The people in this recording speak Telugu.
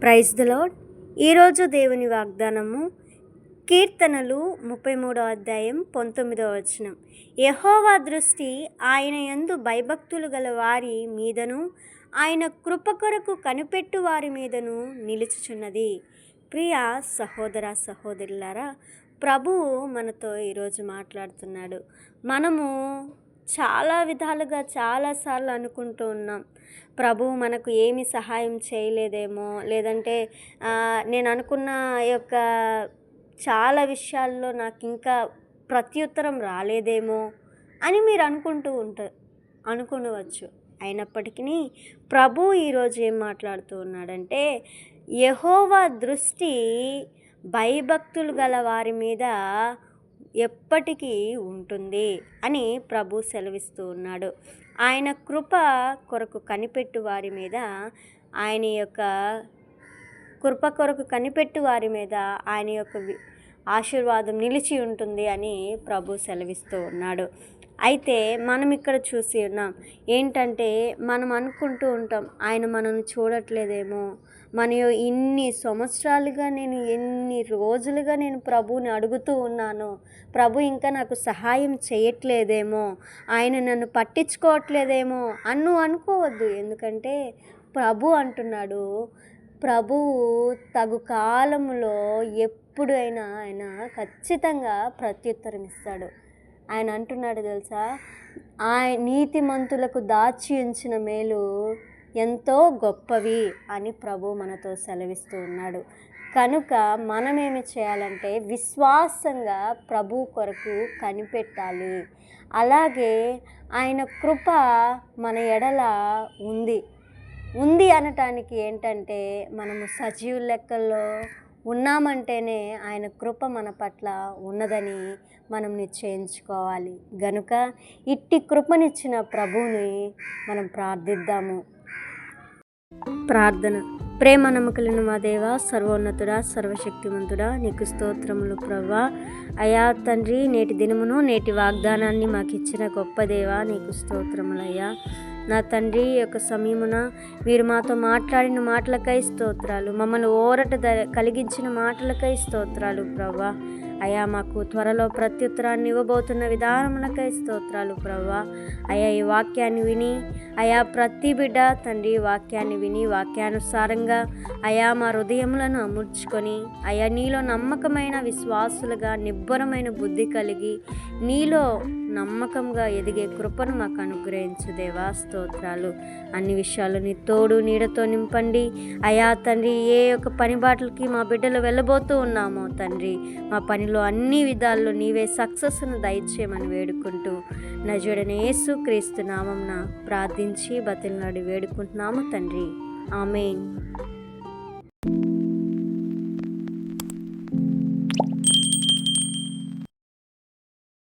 Praise the lord. ఈరోజు దేవుని వాగ్దానము కీర్తనలు 33వ అధ్యాయం 19వ వచనం. యెహోవా దృష్టి ఆయన యందు భయభక్తులు గల వారి మీదను ఆయన కృప కొరకు కనిపెట్టు వారి మీదను నిలుచుచున్నది. ప్రియ సహోదర సహోదరులారా, ప్రభువు మనతో ఈరోజు మాట్లాడుతున్నాడు. మనము చాలా విధాలుగా చాలాసార్లు అనుకుంటూ ఉన్నాం, ప్రభువు మనకు ఏమి సహాయం చేయలేదేమో, లేదంటే నేను అనుకున్న యొక్క చాలా విషయాల్లో నాకు ఇంకా ప్రత్యుత్తరం రాలేదేమో అని మీరు అనుకునవచ్చు. అయినప్పటికీ ప్రభు ఈరోజు ఏం మాట్లాడుతూ ఉన్నాడంటే, యెహోవా దృష్టి భయభక్తులు గల వారి మీద ఎప్పటికీ ఉంటుంది అని ప్రభు సెలవిస్తూ ఉన్నాడు. ఆయన కృప కొరకు కనిపెట్టు వారి మీద, ఆయన యొక్క కృప కొరకు కనిపెట్టు వారి మీద ఆయన యొక్క ఆశీర్వాదం నిలిచి ఉంటుంది అని ప్రభు సెలవిస్తూ ఉన్నాడు. అయితే మనం ఇక్కడ చూసి ఉన్నాం ఏంటంటే, మనం అనుకుంటూ ఉంటాం, ఆయన మనల్ని చూడట్లేదేమో, ఇన్ని సంవత్సరాలుగా ఎన్ని రోజులుగా నేను ప్రభువుని అడుగుతూ ఉన్నాను, ప్రభు ఇంకా నాకు సహాయం చేయట్లేదేమో, ఆయన నన్ను పట్టించుకోవట్లేదేమో అనుకోవద్దు. ఎందుకంటే ప్రభు అంటున్నాడు, ప్రభువు తగు కాలములో ఎప్పుడైనా ఆయన ఖచ్చితంగా ప్రత్యుత్తరం ఇస్తాడు. ఆయన అంటున్నాడు తెలుసా, నీతిమంతులకు దాచి ఉంచిన మేలు ఎంతో గొప్పవి అని ప్రభు మనతో సెలవిస్తూ ఉన్నాడు. కనుక మనమేమి చేయాలంటే విశ్వాసంగా ప్రభు కొరకు కనిపెట్టాలి. అలాగే ఆయన కృప మన ఎడల ఉంది అనటానికి ఏంటంటే, మనము సజీవ లెక్కల్లో ఉన్నామంటేనే ఆయన కృప మన పట్ల ఉన్నదని మనం నిశ్చయించుకోవాలి. గనుక ఇట్టి కృపనిచ్చిన ప్రభువుని మనం ప్రార్థిద్దాము. ప్రార్థన. ప్రేమ నమ్మకలను మా దేవ, సర్వోన్నతుడా, సర్వశక్తిమంతుడా, నీకు స్తోత్రములు ప్రభువా. అయ్యా తండ్రి, నేటి దినమును నేటి వాగ్దానాన్ని మాకు ఇచ్చిన గొప్ప దేవ, నీకు స్తోత్రములయ్యా. నా తండ్రి, యొక్క సమయమున మీరు మాతో మాట్లాడిన మాటలకై స్తోత్రాలు, మమ్మల్ని ఊరట కలిగించిన మాటలకై స్తోత్రాలు ప్రభువా. అయ్యా, మాకు త్వరలో ప్రత్యుత్తరాన్ని ఇవ్వబోతున్న విధానమునకై స్తోత్రాలు ప్రభువా. అయ్యా, ఈ వాక్యాన్ని విని అయ్యా ప్రతి బిడ్డ తండ్రి వాక్యాన్ని విని వాక్యానుసారంగా అయ్యా మా హృదయములను అమర్చుకొని అయ్యా నీలో నమ్మకమైన విశ్వాసులుగా నిబ్బరమైన బుద్ధి కలిగి నీలో నమ్మకంగా ఎదిగే కృపను మాకు అనుగ్రహించు దేవా. స్తోత్రాలు. అన్ని విషయాలు నీ తోడు నీడతో నింపండి అయా తండ్రి. ఏ యొక్క పని బాటలకి మా బిడ్డలు వెళ్ళబోతూ ఉన్నామో తండ్రి, మా పనిలో అన్ని విధాల్లో నీవే సక్సెస్ను దయచేయమని వేడుకుంటూ నజరుడైన యేసు క్రీస్తు నామమున ప్రార్థించి బతిమలాడి వేడుకుంటున్నాము తండ్రి. ఆమేన్.